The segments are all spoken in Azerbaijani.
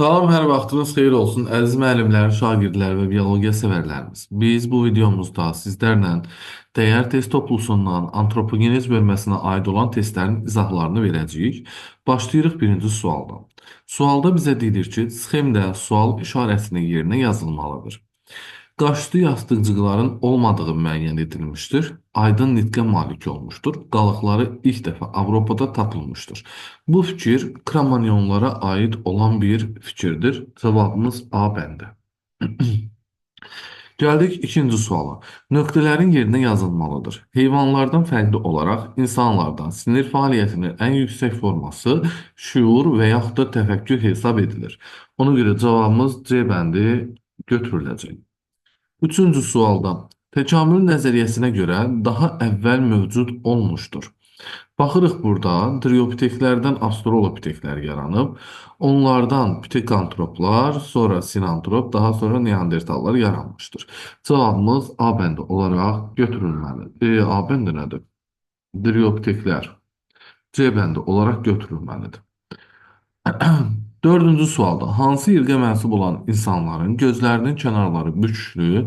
Salam, hər vaxtınız xeyir olsun. Əziz müəllimlər, şagirdlər və biologiya sevərlərimiz. Biz bu videomuzda sizlərlə dəyər test toplusundan antropogeniz bölməsinə aid olan testlərin izahlarını verəcəyik. Başlayırıq birinci sualdan. Sualda bizə deyilir ki, sxemdə sual işarəsinin yerinə yazılmalıdır. Qaşlı yastıqcıqların olmadığı müəyyən edilmişdir. Aydın nitqə malik olmuşdur. Qalıqları ilk dəfə Avropada tapılmışdır. Bu fikir Kramanyonlara aid olan bir fikirdir. Cavabımız A bəndi. Gəldik ikinci suala. Nöqtələrin yerinə yazılmalıdır. Heyvanlardan fərqli olaraq insanlardan sinir fəaliyyətinin ən yüksək forması şüur və yaxud da təfəkkür hesab edilir. Ona görə cavabımız C bəndi götürüləcək. Üçüncü sualda təkamül nəzəriyyəsinə görə daha əvvəl mövcud olmuşdur. Baxırıq burada driopiteklərdən avstralopiteklər yaranıb, onlardan pitekantroplar, sonra sinantrop, daha sonra neandertallar yaranmışdır. Cavabımız A bəndi olaraq götürülməlidir. A bəndi nədir? Driopiteklər C bəndi olaraq götürülməlidir. Dördüncü sualda hansı irqə mənsub olan insanların gözlərinin kənarları bükülü,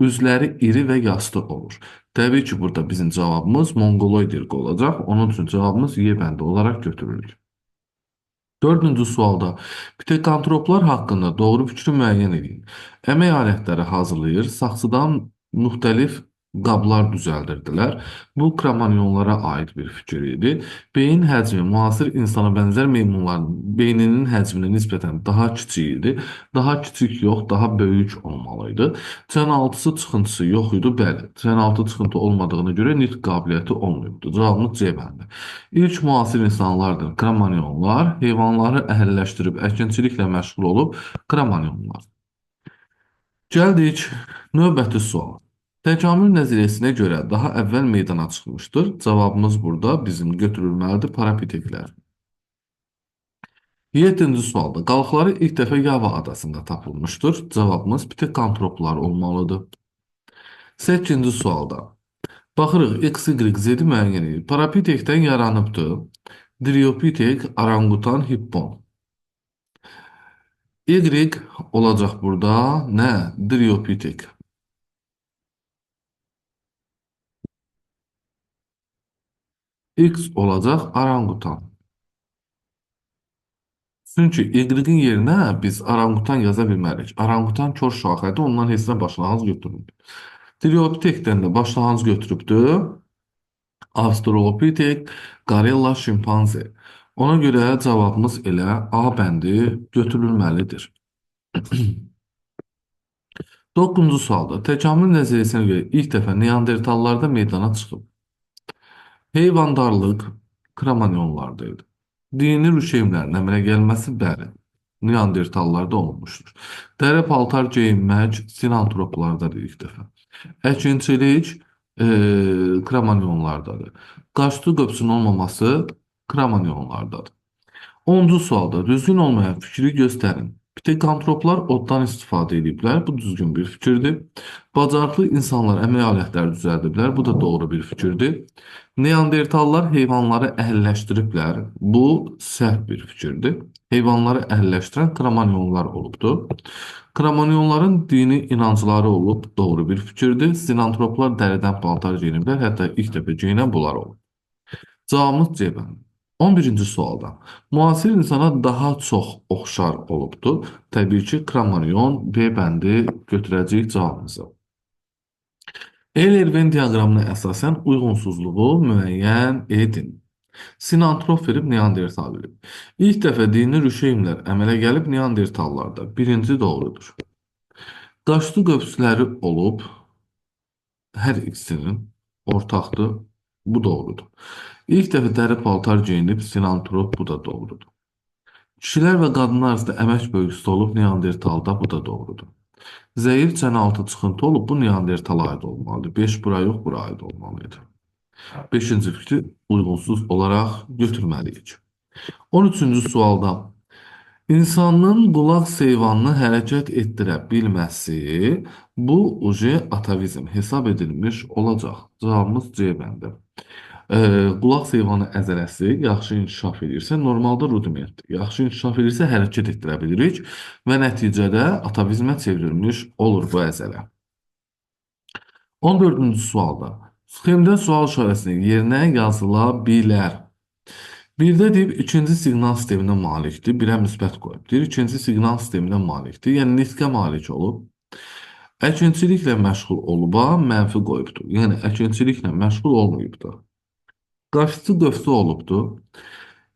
üzləri iri və yastı olur? Təbii ki, burada bizim cavabımız Mongoloid irqi olacaq. Onun üçün cavabımız Y bəndi olaraq götürülür. Dördüncü sualda pitekantroplar haqqında doğru fikri müəyyən edin. Əmək alətləri hazırlayır, saxsıdan müxtəlif qablar düzəldirdilər. Bu Kramanyonlara aid bir fikir idi. Beyin həcmi müasir insana bənzər meymunların beyninin həcminə nisbətən daha kiçik idi. Daha kiçik yox, daha böyük olmalıydı. Çənaltısı çıxıntısı yox idi. Bəli, çənaltı çıxıntı olmadığına görə nitq qabiliyyəti olmayıbdı. Cavabımız C bəndi. İlk müasir insanlardır Kramanyonlar. Heyvanları əhəlləşdirib əkinçiliklə məşğul olub Kramanyonlar. Gəldik növbəti sual. Təkamül nəzəriyyəsinə görə daha əvvəl meydana çıxmışdır. Cavabımız burada bizim götürülməlidir parapiteklər. 7-ci sualda qalıqları ilk dəfə Yava adasında tapılmışdır. Cavabımız pitekantroplar olmalıdır. 8-ci sualda baxırıq X, Y, Z-i müəyyən edir. Parapitekdən yaranıbdır. Driopitek, orangutan, hippon. Y olacaq burada nə? Driopitek. X olacaq orangutan. Çünki Y-in yerinə biz orangutan yaza bilmərik. Orangutan kör şaxədir, ondan heç nə başlanğıc götürülür. Driopitekdən də başlanğıc götürübdü. Australopitek, gorilla, şimpanze. Ona görə cavabımız elə A bəndi götürülməlidir. 9-cu sualda təkamül nəzəriyyəsinə görə ilk dəfə neandertallarda meydana çıxıb. Heyvandarlıq Kramanyonlarda idi. Dini rüşeymlərin əmələ gəlməsi bəli, neandertallarda olmuşdur. Dəri paltar geyinmək sinantroplardadır ilk dəfə. Əkinçilik Kramanyonlardadır. Qaşlı qöpsün olmaması Kramanyonlardadır. 10-cu sualda düzgün olmayan fikri göstərin. Pitekantroplar oddan istifadə ediblər. Bu düzgün bir fikirdir. Bacarıqlı insanlar əmək alətləri düzəldiblər. Bu da doğru bir fikirdir. Neandertallar heyvanları əhəlləşdiriblər. Bu səhv bir fikirdir. Heyvanları əhəlləşdirən Kramanyonlar olubdur. Kramanyonların dini inancları olub, doğru bir fikirdir. Sinantroplar dəridən paltar geyiniblər. Hətta ilk dəfə geyinən bunlar olub. Cavabımız C bəndi. 11-ci sualda müasir insana daha çox oxşar olubdur. Təbii ki, Kramanyon B bəndi götürəcəyik cavabımızı. Euler-Venn diaqramına əsasən uyğunsuzluğu müəyyən edin. Sinantrop verib neandertal verib. İlk dəfə dini rüşeymlər əmələ gəlib neandertallarda. Birinci doğrudur. Qaşlı qövsləri olub, hər ikisinin ortaqdır. Bu doğrudur. İlk dəfə dəri paltar geyinib sinantrop, bu da doğrudur. Kişilər və qadınlar arasında əmək bölgüsü olub neandertalda, bu da doğrudur. Zəif çənaltı çıxıntı olub, bu neandertala aid olmalıdır. 5 bura yox, bura aid olmalıydı. 5-ci fikri uyğunsuz olaraq götürməliyik. 13-cü sualda insanın qulaq seyvanını hərəkət etdirə bilməsi bu atavizm hesab edilmiş olacaq. Cavabımız C bəndi. Qulaq heyvanı əzələsi yaxşı inkişaf edirsə, normalda rudimentdir. Yaxşı inkişaf edirsə, hərəkət etdirə bilirik və nəticədə atavizmə çevrilmiş olur bu əzələ. 14-cü sualda. Sxemdə sual işarəsinin yerinə yazıla bilər. Birdə deyib, ikinci siqnal sisteminə malikdir. Birə müsbət qoyub. Deyir, ikinci siqnal sisteminə malikdir. Yəni, nitqə malik olub. Əkinçiliklə məşğul olub, mənfi qoyubdur. Yəni, əkinçiliklə məşğul olmayıbdır. Qaşçı dövrü olubdur.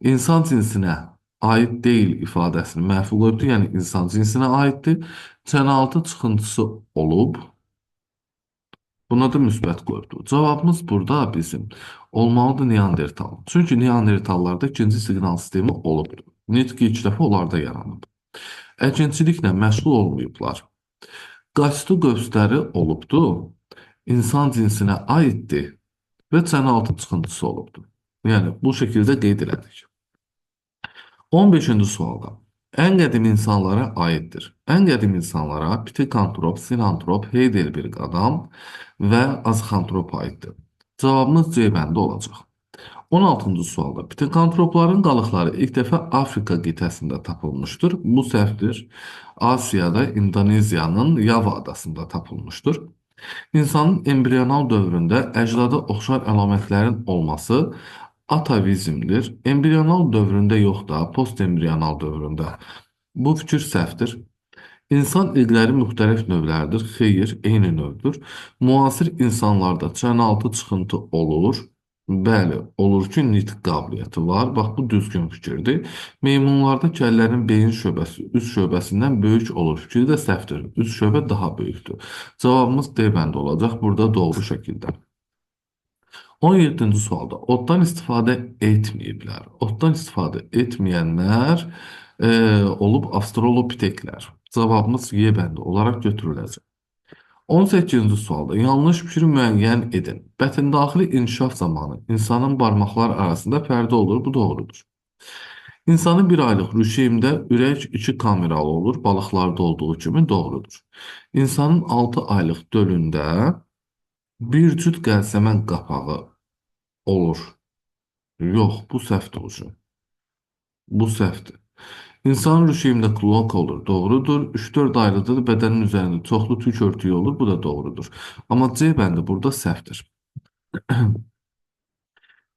İnsan cinsinə aid deyil ifadəsini mənfi qoyubdur. Yəni, insan cinsinə aiddir. Çənaltı çıxıntısı olub. Buna da müsbət qoyubdur. Cavabımız burada bizim olmalıdır Neandertal. Çünki Neandertallarda ikinci siqnal sistemi olubdur. Nitq ilk dəfə onlarda yaranıb. Əkinçiliklə məşğul olmayıblar. Qaçdı qövsləri olubdur. İnsan cinsinə aiddir və çənaltı çıxıntısı olubdur. Yəni, bu şəkildə qeyd elədik. 15-ci sualda. Ən qədim insanlara aiddir. Ən qədim insanlara pitekantrop, sinantrop, Heidelberg adam və azxantrop aiddir. Cavabımız C bəndə olacaq. 16-cı sualda. Pitekantropların qalıqları ilk dəfə Afrika qitəsində tapılmışdır. Bu səhvdir. Asiyada, İndoneziyanın Yava adasında tapılmışdır. İnsanın embrional dövründə əcdada oxşar əlamətlərin olması atavizmdir. Embrional dövründə yox da, postembrional dövründə. Bu fikir səhvdir. İnsan ilqləri müxtəlif növlərdir. Xeyr, eyni növdür. Müasir insanlarda çənaltı çıxıntı olur. Bəli, olur ki, nitq qabiliyyəti var. Bax, bu düzgün fikirdir. Meymunlarda kəllənin beyin şöbəsi üst şöbəsindən böyük olur. Fikri də səhvdir. Üst şöbə daha böyükdür. Cavabımız D bəndə olacaq. Burada doğru şəkildə. 17-ci sualda. Otdan istifadə etməyiblər. Otdan istifadə etməyənlər olub avstralopiteklər. Cavabımız Y bəndə olaraq götürüləcək. 18-ci sualda yanlış fikri müəyyən edin. Bətndaxili inkişaf zamanı insanın barmaqlar arasında pərdə olur, bu doğrudur. İnsanın bir aylıq rüşeymdə ürək 2 kameralı olur, balıqlarda olduğu kimi doğrudur. İnsanın 6 aylıq dölündə bir cüt qəlsəmən qapağı olur. Yox, bu səhvdir hocam. Bu səhvdir. İnsanın rüşeymində kloak olur, doğrudur. 3-4 aylıqda da bədənin üzərində çoxlu tük örtüyü olur, bu da doğrudur. Amma C bəndi burada səhvdir.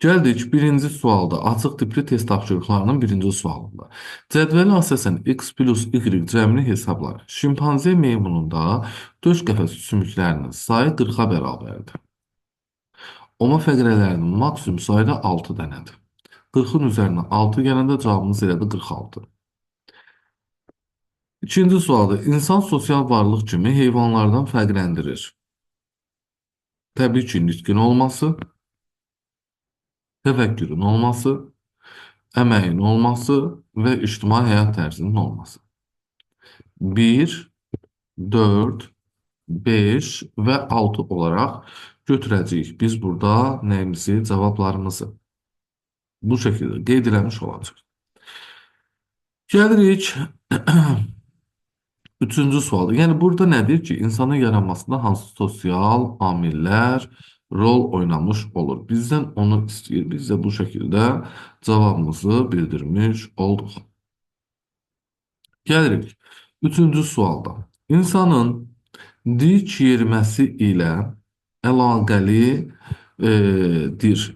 Gəldik birinci sualda, açıq tipli test tapşırıqlarının birinci sualında. Cədvələ əsasən x plus y cəmini hesablar. Şimpanze meymununda döş qəfəs sümüklərinin sayı 40-a bərabərdir. Oma fəqrələrinin maksimum sayı da 6 dənədir. 40-ın üzərinə 6 gələndə cavabımız elədi 46. İkinci sualda, insan sosial varlıq kimi heyvanlardan fərqləndirir. Təbii ki, nitqin olması, təfəkkürün olması, əməyin olması və ictimai həyat tərzinin olması. 1, 4, 5 və 6 olaraq götürəcəyik. Biz burada nəyimizi, cavablarımızı bu şəkildə qeyd eləmiş olacaq. Gəlirik üçüncü sual. Yəni burada nədir ki, insanın yaranmasında hansı sosial amillər rol oynamış olur? Bizdən onu istəyir. Biz də bu şəkildə cavabımızı bildirmiş olduq. Gəlirik üçüncü sualda. İnsanın dik yeriməsi ilə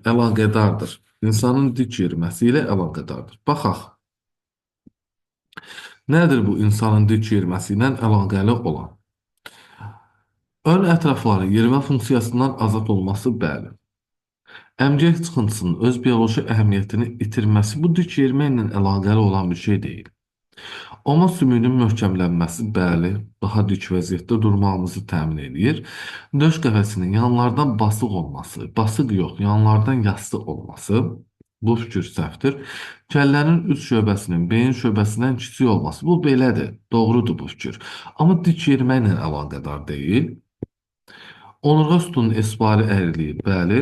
əlaqədardır. İnsanın dik yeriməsi ilə əlaqədardır. Baxaq. Nədir bu insanın dik yeriməsi ilə əlaqəli olan? Ön ətrafların yerimə funksiyasından azad olması, bəli. Əmgək çıxıntısının öz bioloji əhəmiyyətini itirməsi bu dik yerimə ilə əlaqəli olan bir şey deyil. Oma sümüyünün möhkəmlənməsi, bəli, daha dik vəziyyətdə durmağımızı təmin edir. Döş qəfəsinin yanlardan basıq olması, basıq yox, yanlardan yastı olması, bu fikir səhvdir. Kəllənin üst şöbəsinin beyin şöbəsindən kiçik olması, bu belədir, doğrudur bu fikir. Amma dik yerimə ilə əlaqədar deyil. Onurğa sütunun esbari əyriliyi, bəli.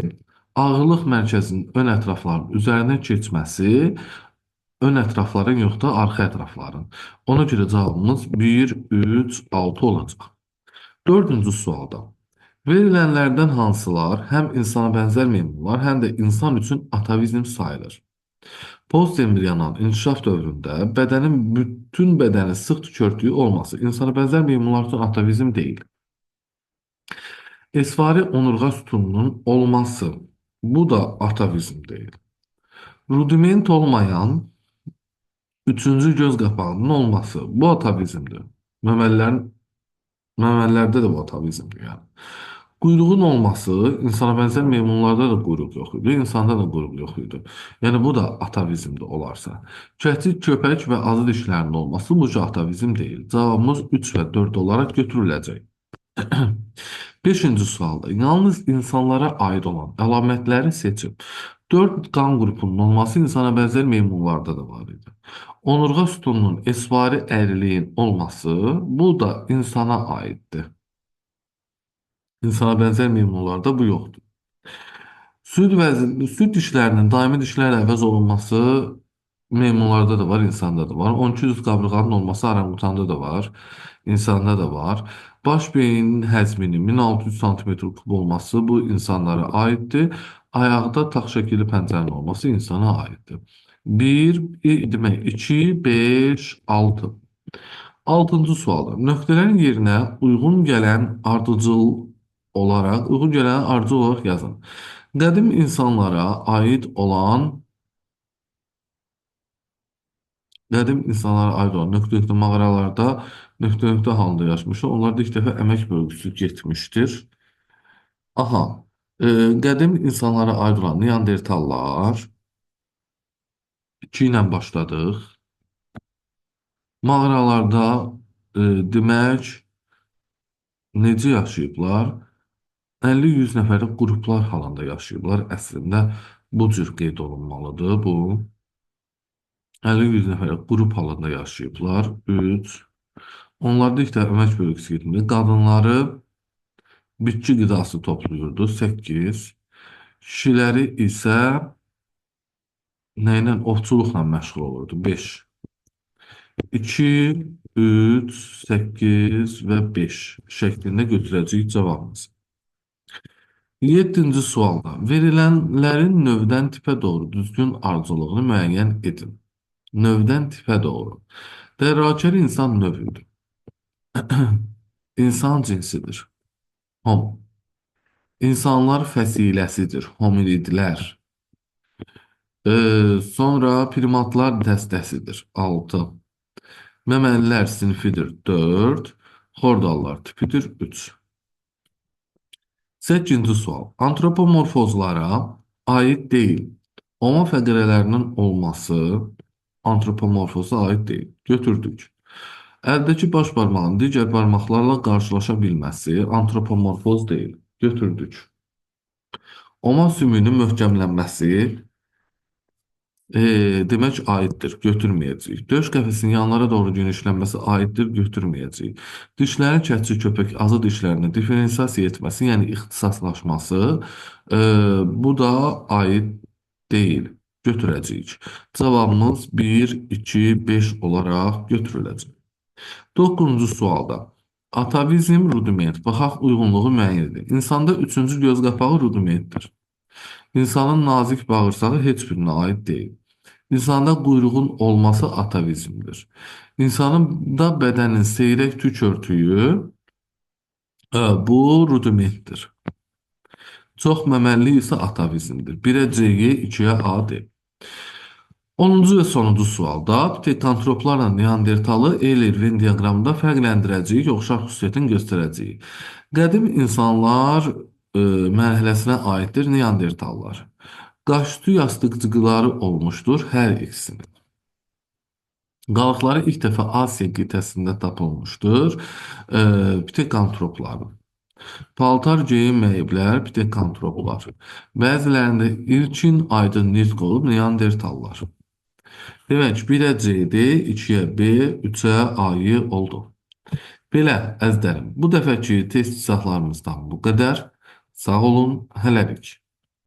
Ağırlıq mərkəzinin ön ətrafların üzərindən keçməsi, ön ətrafların yox da arxa ətrafların. Ona görə cavabımız 1, 3, 6 olacaq. Dördüncü sualda. Verilənlərdən hansılar həm insana bənzər meymunlar, həm də insan üçün atavizm sayılır? Postembriyonal inkişaf dövründə bədənin bütün bədəni sıx tükörtüyü olması insana bənzər meymunlar üçün atavizm deyil. Esvari onurğa sütununun olması bu da atavizm deyil. Rudiment olmayan üçüncü göz qapağının olması bu atavizmdir. Məməlilərin Məməlilərdə də bu atavizmdir yəni. Quyruğun olması, insana bənzər meymunlarda da quyruq yox idi, insanda da quyruq yox idi. Yəni bu da atavizmdir olarsa. Kətil, köpək və azı dişlərinin olması bu atavizm deyil. Cavabımız 3 və 4 olaraq götürüləcək. Beşinci sualda yalnız insanlara aid olan əlamətləri seçin. 4 qan qrupunun olması insana bənzər meymunlarda da var idi. Onurğa sütununun esvari əyriliyin olması bu da insana aiddir. İnsana bənzər meymunlarda bu yoxdur. Süd dişlərinin daimi dişlərlə əvəz olunması meymunlarda da var, insanda da var. 12 düz qabırğanın olması orangutanda da var, insanda da var. Baş beynin həcminin 1600 sm kub olması bu insanlara aiddir. Ayaqda tax şəkilli pəncərənin olması insana aiddir. 1, demək 2, 5, 6. Altıncı sualda nöqtələrin yerinə uyğun gələn ardıcıl olaraq yazın. Qədim insanlara aid olan nöqtə-nöqtə mağaralarda nöqtə-nöqtə halında yaşmışlar. Onlarda ilk dəfə əmək bölgüsü getmişdir. Aha, qədim insanlara aid olan Neandertallar 2 ilə başladıq. Mağaralarda demək necə yaşayıblar? 50-100 nəfərlik qruplar halında yaşayıblar. Əslində bu cür qeyd olunmalıdır bu. 50-100 nəfərlik qrup halında yaşayıblar. 3. Onlarda ilk də əmək bölgüsü getmir. Qadınları bitki qidası toplayırdı. 8. Kişiləri isə nə ilə? Ovçuluqla məşğul olurdu. 5. 2, 3, 8 və 5 şəklində götürəcəyik cavabımızı. 7-ci sualda verilənlərin növdən tipə doğru düzgün ardıcıllığını müəyyən edin. Növdən tipə doğru. Dərrakər insan növüdür. İnsan cinsidir. Homo. İnsanlar fəsiləsidir. Hominidlər. Sonra primatlar dəstəsidir. 6. Məməlilər sinfidir. 4. Xordallar tipidir. 3. 8-ci sual. Antropomorfozlara aid deyil. Oma fəqirələrinin olması antropomorfoza aid deyil. Götürdük. Əldəki baş barmağın digər barmaqlarla qarşılaşa bilməsi antropomorfoz deyil. Götürdük. Oma sümüyünün möhkəmlənməsi demək aiddir. Götürməyəcəyik. Döş qəfəsinin yanlara doğru genişlənməsi aiddir. Götürməyəcəyik. Dişlərin kətçi köpək azı dişlərini diferensiasiya etməsi, yəni ixtisaslaşması bu da aid deyil. Götürəcəyik. Cavabımız 1, 2, 5 olaraq götürüləcək. 9-cu sualda atavizm rudiment, baxaq uyğunluğu müəyyən edin. İnsanda 3-cü göz qapağı rudimentdir. İnsanın nazik bağırsağı heç birinə aid deyil. İnsanda quyruğun olması atavizmdir. İnsanın da bədənin seyrək tük örtüyü bu rudimentdir. Çox məməlli isə atavizmdir. 1-ə C-yə, 2-yə A deyil. 10-cu və sonuncu sualda pitekantroplarla Neandertalı Eyler-Venn diaqramında fərqləndirəcəyik, oxşar xüsusiyyətin göstərəcəyik. Qədim insanlar mərhələsinə aiddir Neandertallar. Qaşüstü yastıqcıqları olmuşdur hər ikisinin. Qalıqları ilk dəfə Asiya qitəsində tapılmışdır pitekantropların. Paltar geyinməyiblər pitekantroplar. Bəzilərində ilkin aydın nitq olub Neandertallar. Demək, 1-ə C-dir, 2-yə B, 3-ə A-yı oldu. Belə, əzizlərim, bu dəfəki test izahlarımızdan bu qədər. Sağ olun, hələlik.